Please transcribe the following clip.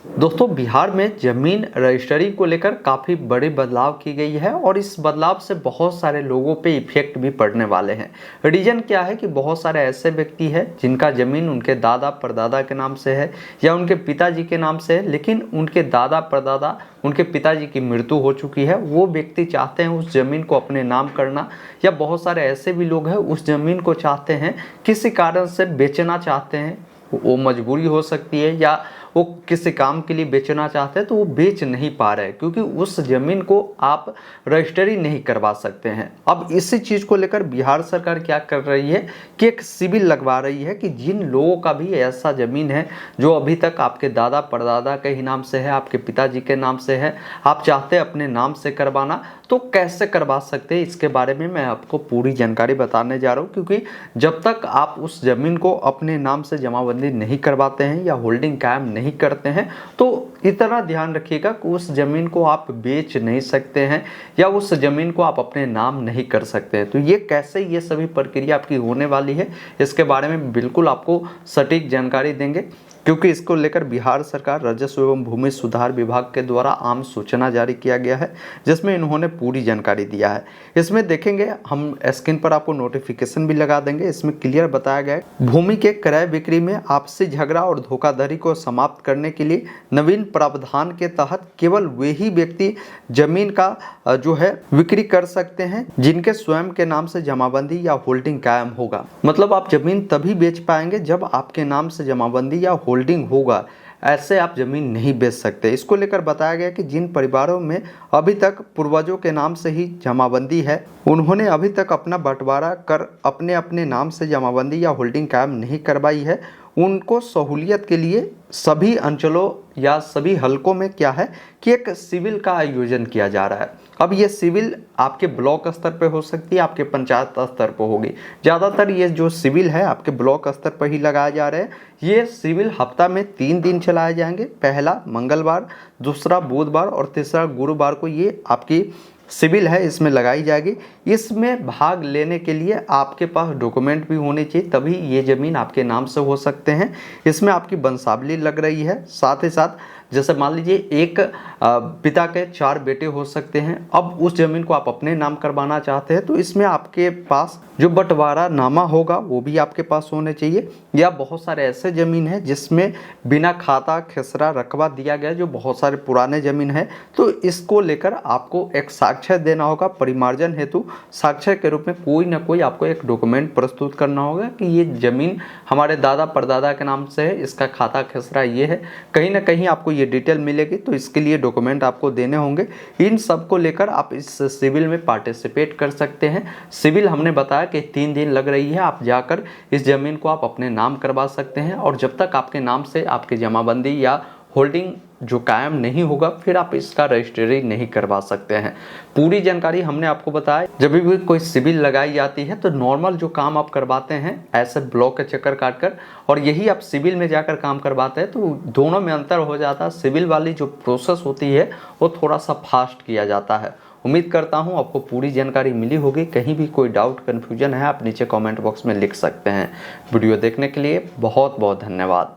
दोस्तों, बिहार में ज़मीन रजिस्ट्री को लेकर काफ़ी बड़े बदलाव की गई है और इस बदलाव से बहुत सारे लोगों पे इफ़ेक्ट भी पड़ने वाले हैं। रीज़न क्या है कि बहुत सारे ऐसे व्यक्ति हैं जिनका ज़मीन उनके दादा परदादा के नाम से है या उनके पिताजी के नाम से है, लेकिन उनके दादा परदादा उनके पिताजी की मृत्यु हो चुकी है। वो व्यक्ति चाहते हैं उस ज़मीन को अपने नाम करना, या बहुत सारे ऐसे भी लोग हैं उस ज़मीन को चाहते हैं किसी कारण से बेचना चाहते हैं। वो मजबूरी हो सकती है या वो किसी काम के लिए बेचना चाहते हैं तो वो बेच नहीं पा रहे क्योंकि उस ज़मीन को आप रजिस्ट्री नहीं करवा सकते हैं। अब इसी चीज़ को लेकर बिहार सरकार क्या कर रही है कि एक सिविल लगवा रही है कि जिन लोगों का भी ऐसा ज़मीन है जो अभी तक आपके दादा परदादा के ही नाम से है, आपके पिताजी के नाम से है, आप चाहते हैं अपने नाम से करवाना, तो कैसे करवा सकते हैं इसके बारे में मैं आपको पूरी जानकारी बताने जा रहा हूँ। क्योंकि जब तक आप उस ज़मीन को अपने नाम से जमाबंदी नहीं करवाते हैं या होल्डिंग कायम नहीं करते हैं तो इतना ध्यान रखिएगा कि उस ज़मीन को आप बेच नहीं सकते हैं या उस ज़मीन को आप अपने नाम नहीं कर सकते हैं। तो ये कैसे ये सभी प्रक्रिया आपकी होने वाली है इसके बारे में बिल्कुल आपको सटीक जानकारी देंगे, क्योंकि इसको लेकर बिहार सरकार राजस्व एवं भूमि सुधार विभाग के द्वारा आम सूचना जारी किया गया है जिसमें इन्होंने पूरी जानकारी दिया है। इसमें देखेंगे हम स्क्रीन पर आपको नोटिफिकेशन भी लगा देंगे। इसमें क्लियर बताया गया है भूमि के क्रय बिक्री में आपसी झगड़ा और धोखाधड़ी को समाप्त करने के लिए नवीन प्रावधान के तहत केवल वे ही व्यक्ति जमीन का जो है बिक्री कर सकते हैं जिनके स्वयं के नाम से जमाबंदी या होल्डिंग कायम होगा। मतलब आप जमीन तभी बेच पाएंगे जब आपके नाम से जमाबंदी या होल्डिंग होगा, ऐसे आप जमीन नहीं बेच सकते। इसको लेकर बताया गया कि जिन परिवारों में अभी तक पूर्वजों के नाम से ही जमाबंदी है उन्होंने अभी तक अपना बंटवारा कर अपने अपने नाम से जमाबंदी या होल्डिंग कायम नहीं करवाई है, उनको सहूलियत के लिए सभी अंचलों या सभी हलकों में क्या है कि एक सिविल का आयोजन किया जा रहा है। अब ये सिविल आपके ब्लॉक स्तर पे हो सकती है, आपके पंचायत स्तर पर होगी। ज़्यादातर ये जो सिविल है आपके ब्लॉक स्तर पर ही लगाए जा रहे हैं। ये सिविल हफ्ता में 3 दिन चलाए जाएंगे। पहला मंगलवार, दूसरा बुधवार और तीसरा गुरुवार को ये आपकी सिविल है इसमें लगाई जाएगी। इसमें भाग लेने के लिए आपके पास डॉक्यूमेंट भी होने चाहिए, तभी ये ज़मीन आपके नाम से हो सकते हैं। इसमें आपकी वंशावली लग रही है। साथ ही साथ जैसे मान लीजिए एक पिता के 4 बेटे हो सकते हैं। अब उस ज़मीन को आप अपने नाम करवाना चाहते हैं तो इसमें आपके पास जो बंटवारा नामा होगा वो भी आपके पास होने चाहिए। या बहुत सारे ऐसे ज़मीन है जिसमें बिना खाता खेसरा रकबा दिया गया, जो बहुत सारे पुराने ज़मीन है, तो इसको लेकर आपको एक साक्ष्य देना होगा। परिमार्जन हेतु साक्ष्य के रूप में कोई ना कोई आपको एक डॉक्यूमेंट प्रस्तुत करना होगा कि ये ज़मीन हमारे दादा परदादा के नाम से है, इसका खाता खेसरा ये है। कहीं ना कहीं आपको ये डिटेल मिलेगी तो इसके लिए डॉक्यूमेंट आपको देने होंगे। इन सब को लेकर आप इस सिविल में पार्टिसिपेट कर सकते हैं। सिविल हमने बताया कि 3 दिन लग रही है। आप जाकर इस ज़मीन को आप अपने नाम करवा सकते हैं और जब तक आपके नाम से आपकी जमाबंदी या होल्डिंग जो कायम नहीं होगा फिर आप इसका रजिस्ट्री नहीं करवा सकते हैं। पूरी जानकारी हमने आपको बताया। जब भी कोई सिविल लगाई जाती है तो नॉर्मल जो काम आप करवाते हैं ऐसे ब्लॉक के चक्कर काट कर, और यही आप सिविल में जाकर काम करवाते हैं तो दोनों में अंतर हो जाता है। सिविल वाली जो प्रोसेस होती है वो थोड़ा सा फास्ट किया जाता है। उम्मीद करता हूँ आपको पूरी जानकारी मिली होगी। कहीं भी कोई डाउट कन्फ्यूजन है आप नीचे कमेंट बॉक्स में लिख सकते हैं। वीडियो देखने के लिए बहुत बहुत धन्यवाद।